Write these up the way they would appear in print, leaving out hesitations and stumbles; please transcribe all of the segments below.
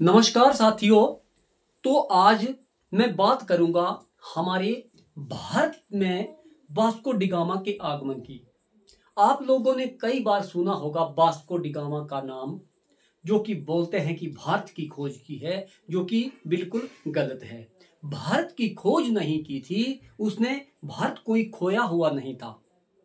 नमस्कार साथियों। तो आज मैं बात करूंगा हमारे भारत में वास्को डिगामा के आगमन की। आप लोगों ने कई बार सुना होगा वास्को डिगामा का नाम, जो कि बोलते हैं कि भारत की खोज की है, जो कि बिल्कुल गलत है। भारत की खोज नहीं की थी उसने, भारत कोई खोया हुआ नहीं था,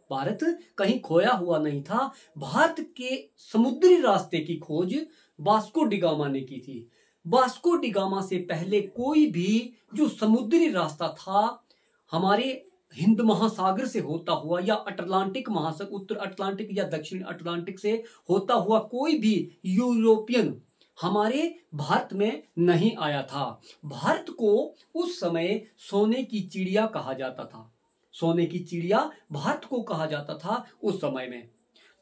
भारत कहीं खोया हुआ नहीं था। भारत के समुद्री रास्ते की खोज वास्को डिगामा ने की थी। वास्को डिगामा से पहले कोई भी जो समुद्री रास्ता था हमारे हिंद महासागर से होता हुआ या अटलांटिक महासागर, उत्तर अटलांटिक या दक्षिण अटलांटिक से होता हुआ कोई भी यूरोपियन हमारे भारत में नहीं आया था। भारत को उस समय सोने की चिड़िया कहा जाता था, सोने की चिड़िया भारत को कहा जाता था उस समय में।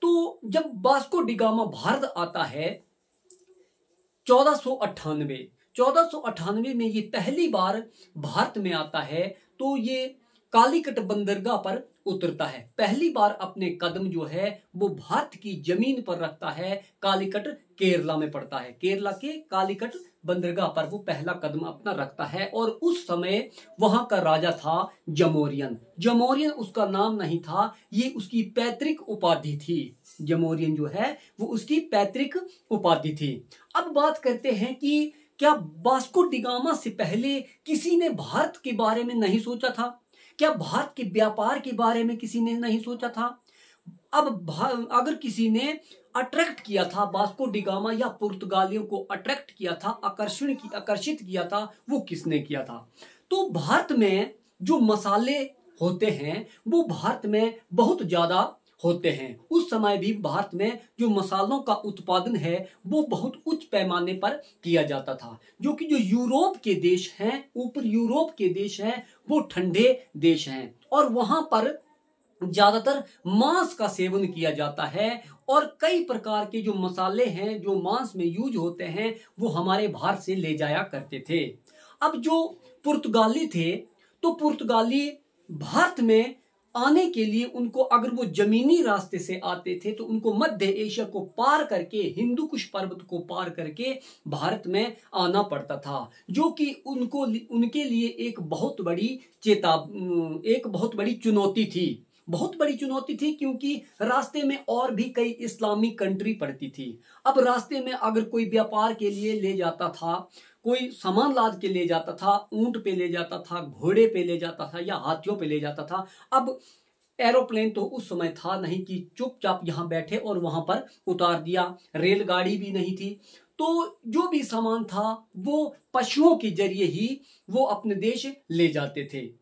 तो जब वास्को डिगामा भारत आता है 1498 में ये पहली बार भारत में आता है, तो ये कालीकट बंदरगाह पर उतरता है। पहली बार अपने कदम जो है वो भारत की जमीन पर रखता है। कालीकट केरला में पड़ता है, केरला के कालीकट बंदरगाह पर वो पहला कदम अपना रखता है। और उस समय वहां का राजा था जमोरियन। जमोरियन उसका नाम नहीं था, ये उसकी पैतृक उपाधि थी। जमोरियन जो है वो उसकी पैतृक उपाधि थी। अब बात करते हैं कि क्या वास्को डिगामा से पहले किसी ने भारत के बारे में नहीं सोचा था? क्या भारत के व्यापार के बारे में किसी ने नहीं सोचा था? अब अगर किसी ने अट्रैक्ट किया था वास्को डिगामा या पुर्तगालियों को अट्रैक्ट किया था, आकर्षित किया था, वो किसने किया था? तो भारत में जो मसाले होते हैं वो भारत में बहुत ज्यादा होते हैं। उस समय भी भारत में जो मसालों का उत्पादन है वो बहुत उच्च पैमाने पर किया जाता था, जो कि जो यूरोप के देश हैं, ऊपर यूरोप के देश हैं, वो ठंडे देश हैं और वहां पर ज्यादातर मांस का सेवन किया जाता है। और कई प्रकार के जो मसाले हैं जो मांस में यूज होते हैं वो हमारे भारत से ले जाया करते थे। अब जो पुर्तगाली थे, तो पुर्तगाली भारत में आने के लिए उनको, अगर वो जमीनी रास्ते से आते थे तो उनको मध्य एशिया को पार करके, हिंदू कुश पर्वत को पार करके भारत में आना पड़ता था, जो कि उनके लिए एक बहुत बड़ी चुनौती थी। बहुत बड़ी चुनौती थी क्योंकि रास्ते में और भी कई इस्लामिक कंट्री पड़ती थी। अब रास्ते में अगर कोई व्यापार के लिए ले जाता था, कोई सामान लाद के ले जाता था, ऊंट पे ले जाता था, घोड़े पे ले जाता था या हाथियों पे ले जाता था। अब एरोप्लेन तो उस समय था नहीं कि चुपचाप यहां बैठे और वहां पर उतार दिया, रेलगाड़ी भी नहीं थी। तो जो भी सामान था वो पशुओं के जरिए ही वो अपने देश ले जाते थे।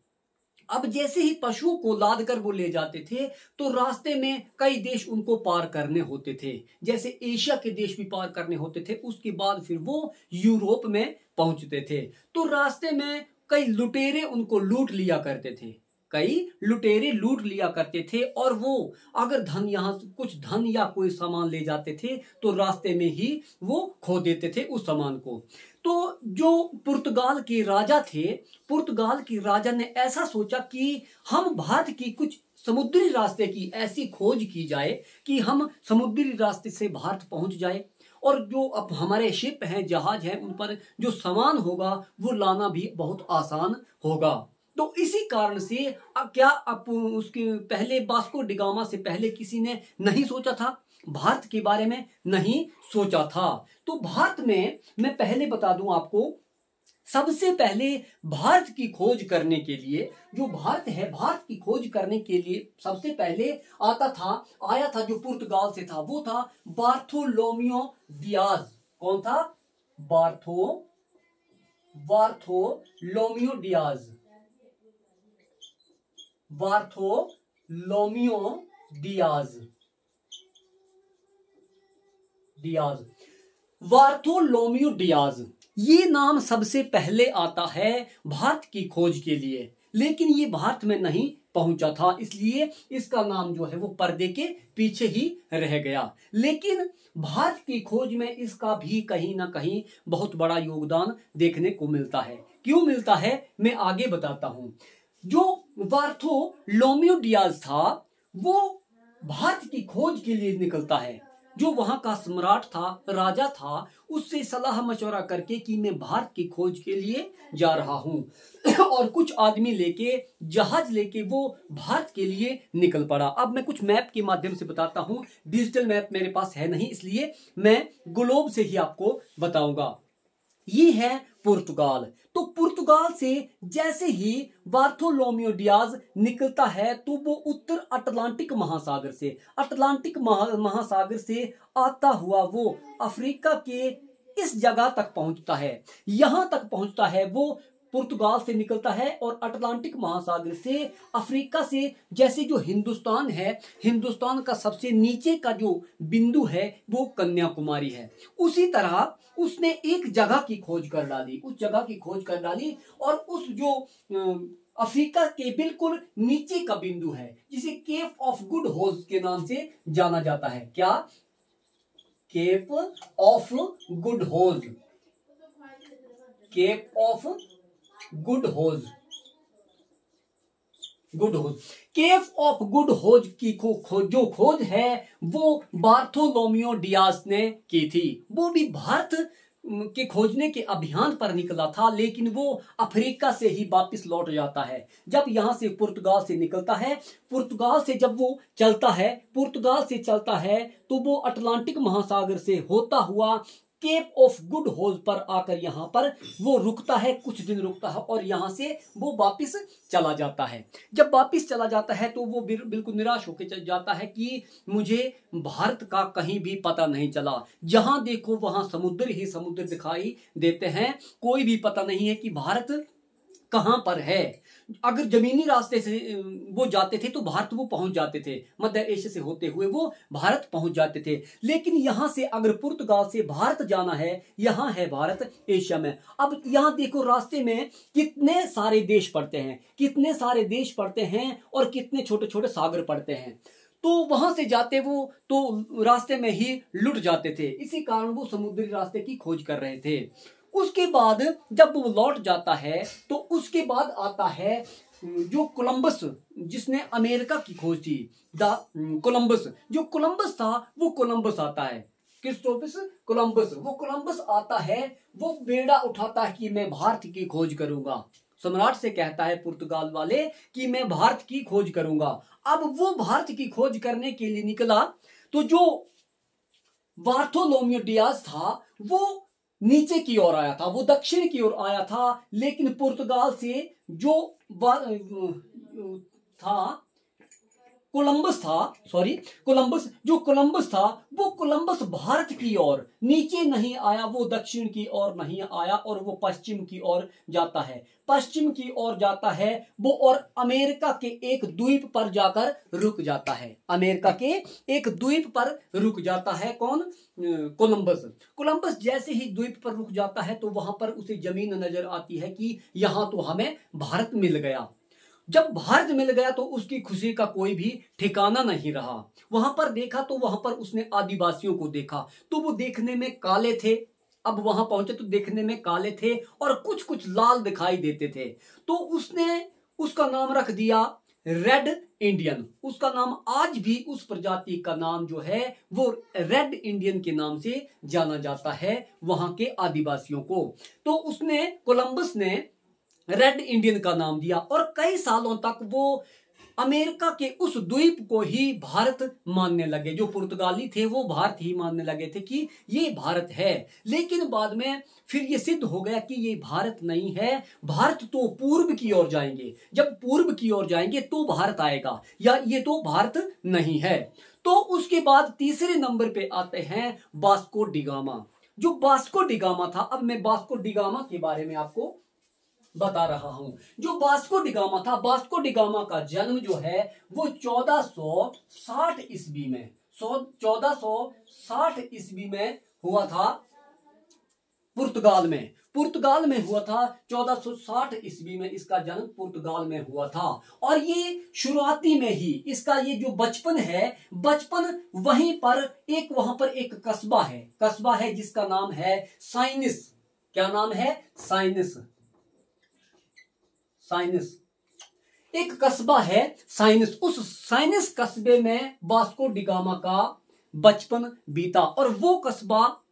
अब जैसे ही पशुओं को लाद कर वो ले जाते थे तो रास्ते में कई देश उनको पार करने होते थे, जैसे एशिया के देश भी पार करने होते थे। उसके बाद फिर वो यूरोप में पहुंचते थे। तो रास्ते में कई लुटेरे उनको लूट लिया करते थे, कई लुटेरे लूट लिया करते थे। और वो अगर यहां कुछ धन या कोई सामान ले जाते थे तो रास्ते में ही वो खो देते थे उस सामान को। तो जो पुर्तगाल के राजा थे, पुर्तगाल के राजा ने ऐसा सोचा कि हम भारत की कुछ समुद्री रास्ते की ऐसी खोज की जाए कि हम समुद्री रास्ते से भारत पहुंच जाए, और जो अब हमारे शिप हैं, जहाज हैं, उन पर जो सामान होगा वो लाना भी बहुत आसान होगा। तो इसी कारण से क्या उसके पहले वास्को डिगामा से पहले किसी ने नहीं सोचा था, भारत के बारे में नहीं सोचा था। तो भारत में मैं पहले बता दूं आपको, सबसे पहले भारत की खोज करने के लिए, जो भारत है, भारत की खोज करने के लिए सबसे पहले आया था जो पुर्तगाल से था, वो था बार्थोलोमियो डियाज। कौन था? Bartolomeu Diaz. Bartolomeu Diaz. Bartolomeu Diaz, ये नाम सबसे पहले आता है भारत की खोज के लिए, लेकिन ये भारत में नहीं पहुंचा था, इसलिए इसका नाम जो है वो पर्दे के पीछे ही रह गया। लेकिन भारत की खोज में इसका भी कहीं ना कहीं बहुत बड़ा योगदान देखने को मिलता है। क्यों मिलता है मैं आगे बताता हूं। जो बार्थोलोमियो डियाज था वो भारत की खोज के लिए निकलता है। जो वहां का सम्राट था, राजा था, उससे सलाह मशवरा करके कि मैं भारत की खोज के लिए जा रहा हूं और कुछ आदमी लेके, जहाज लेके वो भारत के लिए निकल पड़ा। अब मैं कुछ मैप के माध्यम से बताता हूं। डिजिटल मैप मेरे पास है नहीं, इसलिए मैं ग्लोब से ही आपको बताऊंगा। ये है पुर्तगाल। तो पुर्तगाल से जैसे ही बार्थोलोमियो डियाज निकलता है तो वो उत्तर अटलांटिक महासागर से, महासागर से आता हुआ वो अफ्रीका के इस जगह तक पहुंचता है। यहां तक पहुंचता है वो, पुर्तगाल से निकलता है और अटलांटिक महासागर से, अफ्रीका से, जैसे जो हिंदुस्तान है, हिंदुस्तान का सबसे नीचे का जो बिंदु है वो कन्याकुमारी है। उसी तरह उसने एक जगह की खोज कर डाली, उस जगह की खोज कर डाली और उस जो अफ्रीका के बिल्कुल नीचे का बिंदु है, जिसे केप ऑफ गुड होप के नाम से जाना जाता है। क्या? Cape of good hope, cape of good hope, good hope, cape of good hope की जो खोज है वो बार्थोलोमियो डियाज ने की थी। वो भी भारत के खोजने के अभियान पर निकला था, लेकिन वो अफ्रीका से ही वापस लौट जाता है। जब यहां से पुर्तगाल से निकलता है, पुर्तगाल से जब वो चलता है, पुर्तगाल से चलता है तो वो अटलांटिक महासागर से होता हुआ केप ऑफ गुड होप पर आकर यहां पर वो रुकता है, कुछ दिन रुकता है और यहां से वो वापस चला जाता है। जब वापस चला जाता है तो वो बिल्कुल निराश होकर चल जाता है कि मुझे भारत का कहीं भी पता नहीं चला। जहां देखो वहां समुद्र ही समुद्र दिखाई देते हैं, कोई भी पता नहीं है कि भारत कहां पर है। अगर जमीनी रास्ते से वो जाते थे तो भारत वो पहुंच जाते थे, मध्य एशिया से होते हुए वो भारत पहुंच जाते थे। लेकिन यहां से अगर पुर्तगाल से भारत जाना है, यहां है भारत एशिया में। अब यहां देखो रास्ते में कितने सारे देश पड़ते हैं, कितने सारे देश पड़ते हैं और कितने छोटे छोटे सागर पड़ते हैं। तो वहां से जाते वो तो रास्ते में ही लुट जाते थे, इसी कारण वो समुद्री रास्ते की खोज कर रहे थे। उसके बाद जब वो लौट जाता है तो उसके बाद आता है जो कोलंबस, जिसने अमेरिका की खोज की, कोलंबस, जो कोलंबस था वो कोलंबस आता है, क्रिस्टोफर कोलंबस, वो कोलंबस आता है, वो बेड़ा उठाता है कि मैं भारत की खोज करूंगा। सम्राट से कहता है पुर्तगाल वाले कि मैं भारत की खोज करूंगा। अब वो भारत की खोज करने के लिए निकला तो जो बार्थोलोमियो डियाज था वो नीचे की ओर आया था, वो दक्षिण की ओर आया था। लेकिन पुर्तगाल से जो था कोलंबस था, सॉरी कोलंबस, जो कोलंबस था वो कोलंबस भारत की ओर नीचे नहीं आया, वो दक्षिण की ओर नहीं आया और वो पश्चिम की ओर जाता है, पश्चिम की ओर जाता है वो, और अमेरिका के एक द्वीप पर जाकर रुक जाता है, अमेरिका के एक द्वीप पर रुक जाता है। कौन? कोलंबस। कोलंबस जैसे ही द्वीप पर रुक जाता है तो वहां पर उसे जमीन नजर आती है कि यहां तो हमें भारत मिल गया। जब भारत मिल गया तो उसकी खुशी का कोई भी ठिकाना नहीं रहा। वहां पर देखा तो वहां पर उसने आदिवासियों को देखा तो वो देखने में काले थे। अब वहां पहुंचे तो देखने में काले थे और कुछ कुछ लाल दिखाई देते थे, तो उसने उसका नाम रख दिया रेड इंडियन। उसका नाम आज भी उस प्रजाति का नाम जो है वो रेड इंडियन के नाम से जाना जाता है वहां के आदिवासियों को। तो उसने, कोलंबस ने रेड इंडियन का नाम दिया और कई सालों तक वो अमेरिका के उस द्वीप को ही भारत मानने लगे। जो पुर्तगाली थे वो भारत ही मानने लगे थे कि ये भारत है। लेकिन बाद में फिर ये सिद्ध हो गया कि ये भारत नहीं है, भारत तो पूर्व की ओर जाएंगे, जब पूर्व की ओर जाएंगे तो भारत आएगा, या ये तो भारत नहीं है। तो उसके बाद तीसरे नंबर पे आते हैं वास्को डिगामा। जो वास्को डिगामा था, अब मैं वास्को डिगामा के बारे में आपको बता रहा हूं। जो वास्को डिगामा था, वास्को डिगामा का जन्म जो है वो 1460 ईस्वी में, 1460 ईस्वी में हुआ था पुर्तगाल में। पुर्तगाल में हुआ था 1460 ईस्वी में, इसका जन्म पुर्तगाल में हुआ था। और ये शुरुआती में ही इसका ये जो बचपन है, बचपन वहीं पर वहां पर एक कस्बा है जिसका नाम है साइनिस। क्या नाम है? साइनिस। एक कस्बा है साइनिस। उस साइनिस कस्बे में वास्को डिगामा का बचपन बीता। और वो कस्बा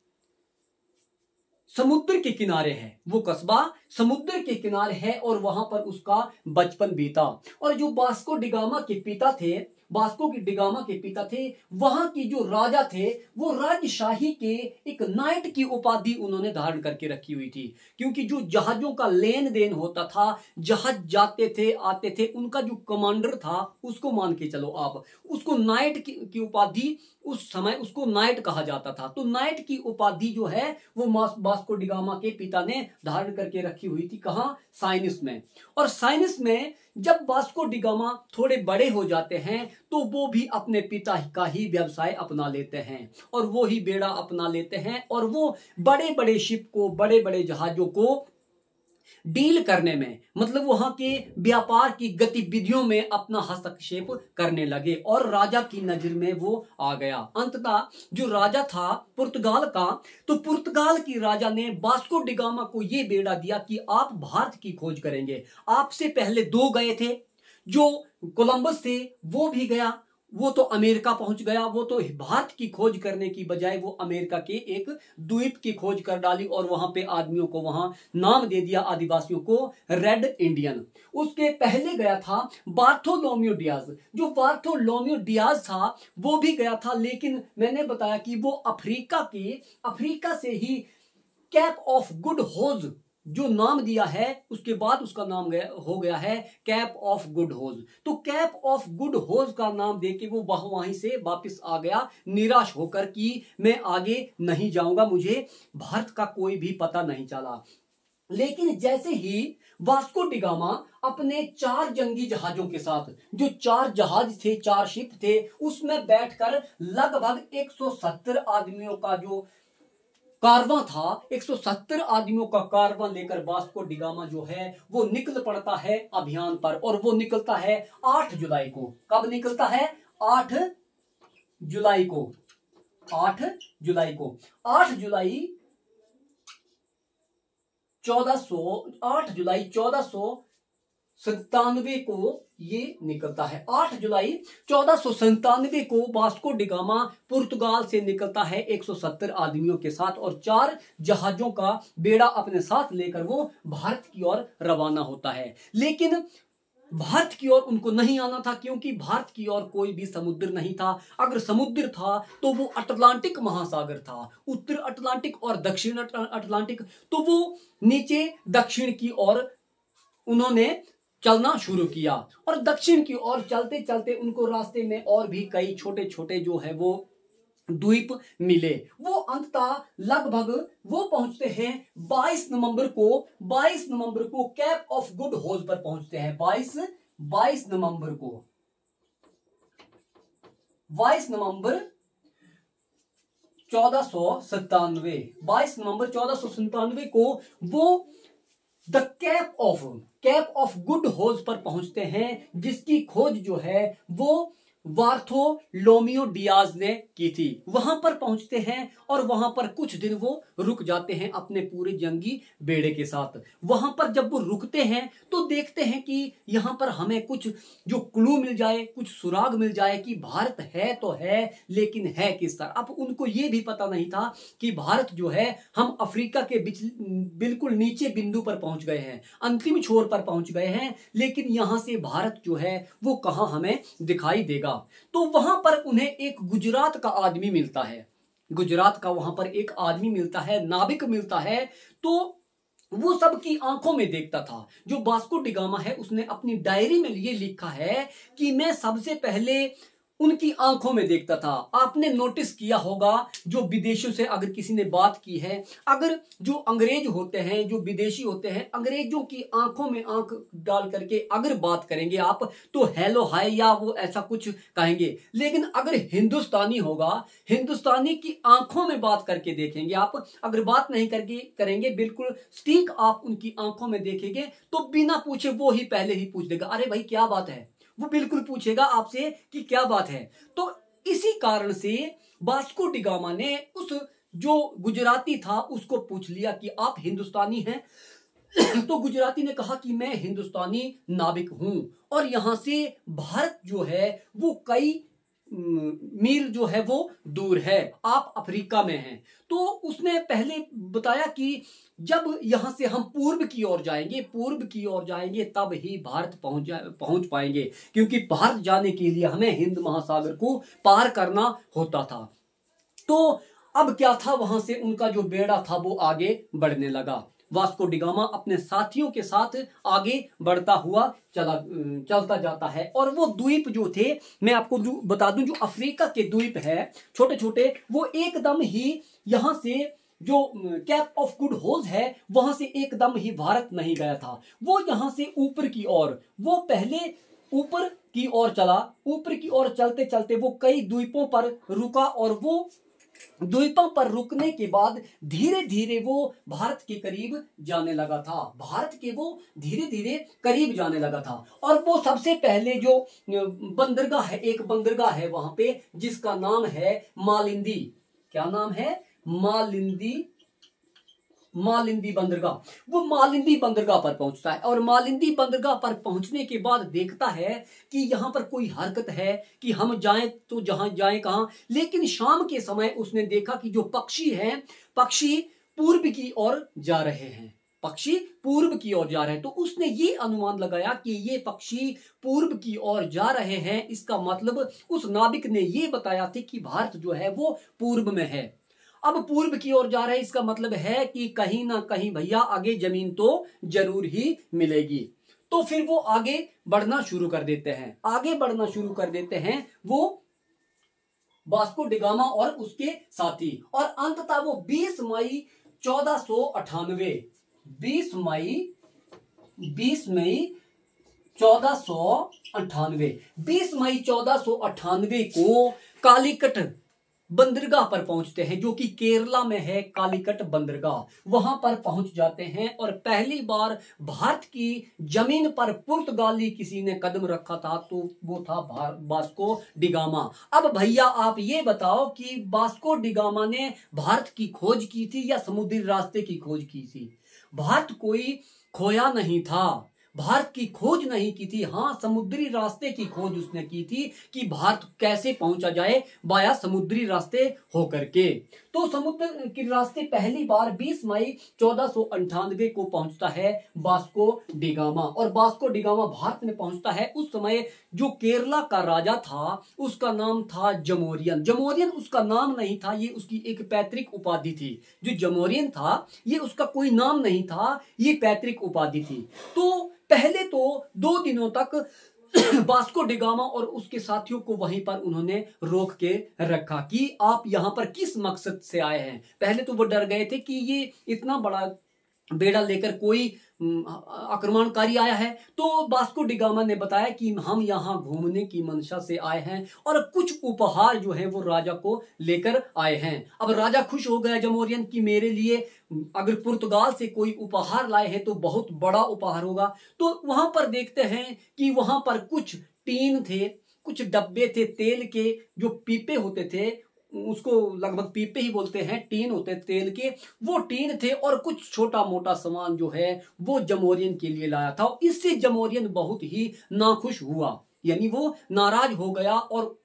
समुद्र के किनारे है, वो कस्बा समुद्र के किनारे है और वहां पर उसका बचपन बीता। और जो वास्को डी गामा के पिता थे, वास्को की डिगामा के पिता थे, वहां की जो राजा थे वो राजशाही के एक नाइट की उपाधि उन्होंने धारण करके रखी हुई थी। क्योंकि जो जहाजों का लेन देन होता था, जहाज जाते थे आते थे, उनका जो कमांडर था उसको मान के चलो आप, उसको नाइट की उपाधि, उस समय उसको नाइट कहा जाता था। तो नाइट की उपाधि जो है वो वास्को डी गामा के पिता ने धारण करके रखी हुई थी। कहां? साइनिस में। और साइनिस में जब वास्को डी गामा थोड़े बड़े हो जाते हैं तो वो भी अपने पिता का ही व्यवसाय अपना लेते हैं और वो ही बेड़ा अपना लेते हैं और वो बड़े बड़े शिप को, बड़े बड़े जहाजों को डील करने में, मतलब वहां के व्यापार की गतिविधियों में अपना हस्तक्षेप करने लगे और राजा की नजर में वो आ गया। अंततः जो राजा था पुर्तगाल का, तो पुर्तगाल की राजा ने वास्को डी गामा को यह बेड़ा दिया कि आप भारत की खोज करेंगे। आपसे पहले दो गए थे, जो कोलंबस थे वो भी गया, वो तो अमेरिका पहुंच गया, वो तो भारत की खोज करने की बजाय वो अमेरिका के एक द्वीप की खोज कर डाली और वहां पे आदमियों को, वहां नाम दे दिया आदिवासियों को रेड इंडियन। उसके पहले गया था बार्थोलोम्यू डियाज। जो बार्थोलोम्यू डियाज था वो भी गया था, लेकिन मैंने बताया कि वो अफ्रीका से ही कैप ऑफ गुड होज जो नाम दिया है, उसके बाद उसका नाम हो गया है कैप ऑफ गुड होज। तो कैप ऑफ गुड होज का नाम देके वो वहीं से वापस आ गया, निराश होकर कि मैं आगे नहीं जाऊंगा, मुझे भारत का कोई भी पता नहीं चला। लेकिन जैसे ही वास्को डी गामा अपने 4 जंगी जहाजों के साथ, जो 4 जहाज थे, 4 शिप थे, उसमें बैठकर लगभग 170 आदमियों का जो कारवां था, 170 आदमियों का कारवां लेकर वास्को डी गामा जो है वो निकल पड़ता है अभियान पर। और वो निकलता है 8 जुलाई को। कब निकलता है? 8 जुलाई को। 8 जुलाई को। 8 जुलाई 1497 को ये निकलता है। 8 जुलाई 1497 को वास्को डी गामा पुर्तगाल से निकलता है 170 आदमियों के साथ और 4 जहाजों का बेड़ा अपने साथ लेकर वो भारत की ओर रवाना होता है। लेकिन भारत की ओर उनको नहीं आना था, क्योंकि भारत की ओर कोई भी समुद्र नहीं था। अगर समुद्र था तो वो अटलांटिक महासागर था, उत्तर अटलांटिक और दक्षिण अटलांटिक। तो वो नीचे दक्षिण की ओर उन्होंने चलना शुरू किया और दक्षिण की ओर चलते चलते उनको रास्ते में और भी कई छोटे छोटे जो है वो द्वीप मिले। वो अंततः लगभग वो पहुंचते हैं 22 नवंबर को कैप ऑफ गुड होज पर पहुंचते हैं। 22 नवंबर 1497, 22 नवंबर 1497 को वो द कैप ऑफ गुड होज पर पहुंचते हैं, जिसकी खोज जो है वो बार्थोलोम्यू डियाज ने की थी। वहां पर पहुंचते हैं और वहां पर कुछ दिन वो रुक जाते हैं अपने पूरे जंगी बेड़े के साथ। वहां पर जब वो रुकते हैं तो देखते हैं कि यहां पर हमें कुछ जो क्लू मिल जाए, कुछ सुराग मिल जाए कि भारत है तो है, लेकिन है किस तरह। अब उनको ये भी पता नहीं था कि भारत जो है, हम अफ्रीका के बिल्कुल नीचे बिंदु पर पहुंच गए हैं, अंतिम छोर पर पहुंच गए हैं, लेकिन यहां से भारत जो है वो कहां हमें दिखाई देगा। तो वहां पर उन्हें एक गुजरात का आदमी मिलता है, गुजरात का वहां पर एक आदमी मिलता है, नाविक मिलता है। तो वो सबकी आंखों में देखता था। जो वास्को डी गामा है उसने अपनी डायरी में ये लिखा है कि मैं सबसे पहले उनकी आंखों में देखता था। आपने नोटिस किया होगा, जो विदेशियों से अगर किसी ने बात की है, अगर जो अंग्रेज होते हैं, जो विदेशी होते हैं, अंग्रेजों की आंखों में आंख डाल करके अगर बात करेंगे आप तो हेलो हाय या वो ऐसा कुछ कहेंगे। लेकिन अगर हिंदुस्तानी होगा, हिंदुस्तानी की आंखों में बात करके देखेंगे आप, अगर बात नहीं करके करेंगे, बिल्कुल स्टीक आप उनकी आंखों में देखेंगे तो बिना पूछे वो ही पहले ही पूछ देगा, अरे भाई क्या बात है। वो बिल्कुल पूछेगा आपसे कि क्या बात है। तो इसी कारण से वास्को डी गामा ने उस जो गुजराती था उसको पूछ लिया कि आप हिंदुस्तानी हैं। तो गुजराती ने कहा कि मैं हिंदुस्तानी नाविक हूं और यहां से भारत जो है वो कई मील जो है वो दूर है, आप अफ्रीका में हैं। तो उसने पहले बताया कि जब यहां से हम पूर्व की ओर जाएंगे तब ही भारत पहुंच पाएंगे, क्योंकि भारत जाने के लिए हमें हिंद महासागर को पार करना होता था। तो अब क्या था, वहां से उनका जो बेड़ा था वो आगे बढ़ने लगा। वास्को डिगामा अपने साथियों के साथ आगे बढ़ता हुआ चलता जाता है। और वो द्वीप जो थे, मैं आपको जो बता दूं, जो अफ्रीका के द्वीप है छोटे छोटे, वो एकदम ही यहां से जो कैप ऑफ गुड होप है वहां से एकदम ही भारत नहीं गया था। वो यहां से ऊपर की ओर, वो पहले ऊपर की ओर चला। ऊपर की ओर चलते चलते वो कई द्वीपों पर रुका, और वो द्वीपों पर रुकने के बाद धीरे धीरे वो भारत के करीब जाने लगा था। भारत के वो धीरे धीरे करीब जाने लगा था। और वो सबसे पहले जो बंदरगाह है, एक बंदरगाह है वहां पे जिसका नाम है मालिंदी। क्या नाम है? मालिंदी बंदरगाह। वो मालिंदी बंदरगाह पर पहुंचता है, और मालिंदी बंदरगाह पर पहुंचने के बाद देखता है कि यहां पर कोई हरकत है कि हम जाएं तो जहां जाएं कहां। लेकिन शाम के समय उसने देखा कि जो पक्षी हैं, पक्षी पूर्व की ओर जा रहे हैं। पक्षी पूर्व की ओर जा रहे हैं। तो उसने ये अनुमान लगाया कि ये पक्षी पूर्व की ओर जा रहे हैं, इसका मतलब उस नाविक ने ये बताया था कि भारत जो है वो पूर्व में है। अब पूर्व की ओर जा रहे हैं, इसका मतलब है कि कहीं ना कहीं भैया आगे जमीन तो जरूर ही मिलेगी। तो फिर वो आगे बढ़ना शुरू कर देते हैं वो वास्को डिगामा और उसके साथी। और अंततः वो 20 मई 1498 को कालीकट बंदरगाह पर पहुंचते हैं, जो कि केरला में है। कालीकट बंदरगाह, वहां पर पहुंच जाते हैं। और पहली बार भारत की जमीन पर पुर्तगाली किसी ने कदम रखा था तो वो था वास्को डिगामा। अब भैया आप ये बताओ कि वास्को डिगामा ने भारत की खोज की थी या समुद्री रास्ते की खोज की थी? भारत कोई खोया नहीं था, भारत की खोज नहीं की थी। हाँ, समुद्री रास्ते की खोज उसने की थी कि भारत कैसे पहुंचा जाए वाया समुद्री रास्ते होकर के। तो समुद्र के रास्ते पहली बार 20 मई 1498 को पहुंचता है वास्को डिगामा। और वास्को डिगामा भारत में पहुंचता है। उस समय जो केरला का राजा था उसका नाम था जमोरियन। जमोरियन उसका नाम नहीं था, ये उसकी एक पैतृक उपाधि थी। जो जमोरियन था ये उसका कोई नाम नहीं था, ये पैतृक उपाधि थी। तो पहले तो 2 दिनों तक वास्को डिगामा और उसके साथियों को वहीं पर उन्होंने रोक के रखा कि आप यहां पर किस मकसद से आए हैं। पहले तो वो डर गए थे कि ये इतना बड़ा बेड़ा लेकर कोई आक्रमणकारी आया है। तो वास्को डिगामा ने बताया कि हम यहाँ घूमने की मंशा से आए हैं और कुछ उपहार जो है वो राजा को लेकर आए हैं। अब राजा खुश हो गया जमोरियन कि मेरे लिए अगर पुर्तगाल से कोई उपहार लाए हैं तो बहुत बड़ा उपहार होगा। तो वहां पर देखते हैं कि वहां पर कुछ टीन थे, कुछ डब्बे थे तेल के, जो पीपे होते थे, उसको लगभग पीपे ही बोलते हैं, टीन होते तेल के, वो टीन थे। और कुछ छोटा मोटा सामान जो है वो जमोरियन के लिए लाया था। इससे जमोरियन बहुत ही नाखुश हुआ, यानी वो नाराज हो गया और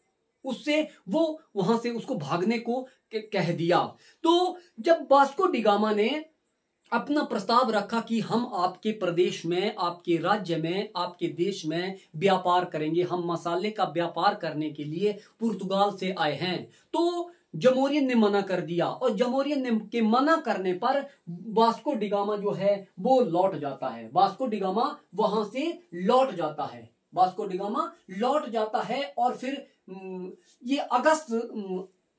उससे वो वहां से उसको भागने को कह दिया। तो जब वास्को डिगामा ने अपना प्रस्ताव रखा कि हम आपके प्रदेश में, आपके राज्य में, आपके देश में व्यापार करेंगे, हम मसाले का व्यापार करने के लिए पुर्तगाल से आए हैं, तो जमोरियन ने मना कर दिया। और जमोरियन ने के मना करने पर वास्को डिगामा जो है वो लौट जाता है। वास्को डिगामा वहां से लौट जाता है। वास्को डिगामा लौट जाता है और फिर ये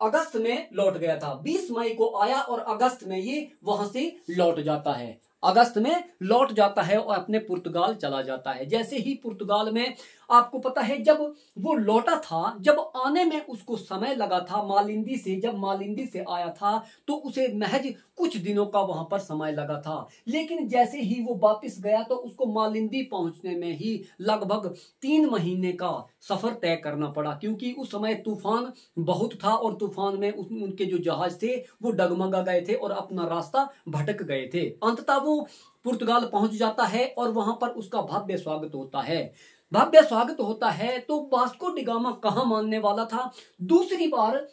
अगस्त में लौट गया था। 20 मई को आया और अगस्त में ये वहां से लौट जाता है। अगस्त में लौट जाता है और अपने पुर्तगाल चला जाता है। जैसे ही पुर्तगाल में, आपको पता है जब वो लौटा था, जब आने में उसको समय लगा था मालिंदी से, जब मालिंदी से आया था तो उसे महज कुछ दिनों का वहां पर समय लगा था। लेकिन जैसे ही वो वापस गया तो उसको मालिंदी पहुंचने में ही लगभग 3 महीने का सफर तय करना पड़ा, क्योंकि उस समय तूफान बहुत था और तूफान में उनके जो जहाज थे वो डगमगा गए थे और अपना रास्ता भटक गए थे। अंततः वो पुर्तगाल पहुंच जाता है और वहां पर उसका भव्य स्वागत होता है। भव्य स्वागत होता है। तो वास्को डी गामा कहां मानने वाला था? दूसरी बार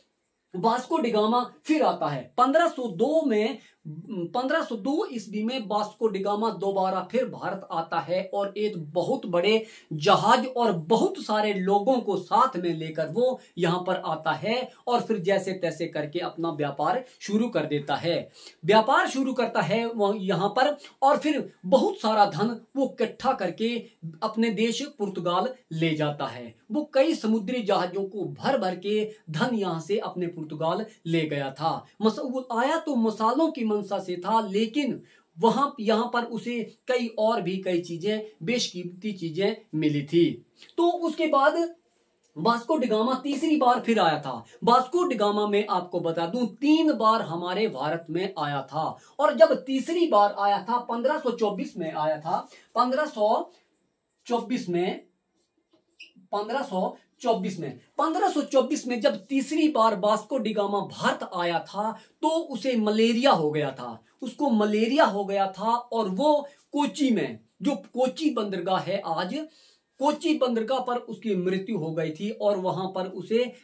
वास्को डी गामा फिर आता है 1502 में। 1502 ईस्वी में वास्को डी गामा दोबारा फिर भारत आता है और एक बहुत बड़े जहाज और बहुत सारे लोगों को साथ में लेकर वो यहां पर आता है और फिर जैसे तैसे करके अपना व्यापार शुरू कर देता है। व्यापार शुरू करता है वो यहां पर और फिर बहुत सारा धन वो इकट्ठा करके अपने देश पुर्तगाल ले जाता है। वो कई समुद्री जहाजों को भर भर के धन यहां से अपने पुर्तगाल ले गया था। वो आया तो मसालों की मंशा से था, लेकिन यहां पर उसे कई चीजें, बेशकीमती चीजें मिली थी। तो उसके बाद वास्को डी गामा तीसरी बार फिर आया था। वास्को डी गामा में आपको बता दूं 3 बार हमारे भारत में आया था और जब तीसरी बार आया था 1524 में आया था। 1524 में जब तीसरी बार वास्को डी गामा भारत आया था तो उसे मलेरिया हो गया था। उसको मलेरिया हो गया था और वो कोची में, जो कोची बंदरगाह है आज, कोची बंदरगाह पर उसकी मृत्यु हो गई थी और वहां पर उसे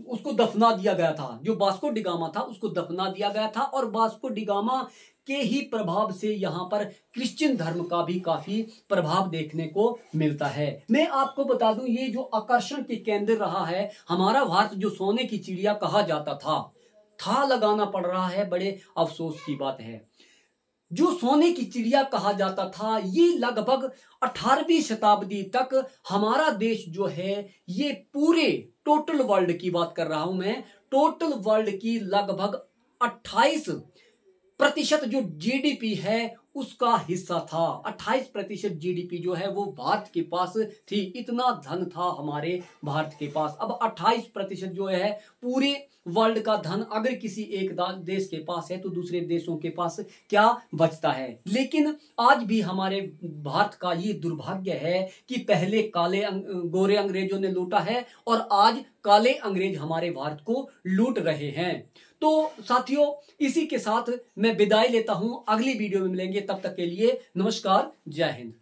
उसको दफना दिया गया था। जो वास्को डी गामा था उसको दफना दिया गया था और वास्को डी गामा के ही प्रभाव से यहाँ पर क्रिश्चियन धर्म का भी काफी प्रभाव देखने को मिलता है। मैं आपको बता दूं ये जो आकर्षण के केंद्र रहा है हमारा भारत, जो सोने की चिड़िया कहा जाता था लगाना पड़ रहा है, बड़े अफसोस की बात है। जो सोने की चिड़िया कहा जाता था ये लगभग 18वीं शताब्दी तक हमारा देश जो है ये पूरे टोटल वर्ल्ड की बात कर रहा हूं मैं, टोटल वर्ल्ड की लगभग 28% जो जीडीपी है उसका हिस्सा था। 28% जीडीपी जो है वो भारत के पास थी। इतना धन था हमारे भारत के पास। अब 28% जो है पूरे वर्ल्ड का धन अगर किसी एक देश के पास है तो दूसरे देशों के पास क्या बचता है। लेकिन आज भी हमारे भारत का ये दुर्भाग्य है कि पहले गोरे अंग्रेजों ने लूटा है और आज काले अंग्रेज हमारे भारत को लूट रहे हैं। तो साथियों इसी के साथ मैं विदाई लेता हूं, अगली वीडियो में मिलेंगे, तब तक के लिए नमस्कार, जय हिंद।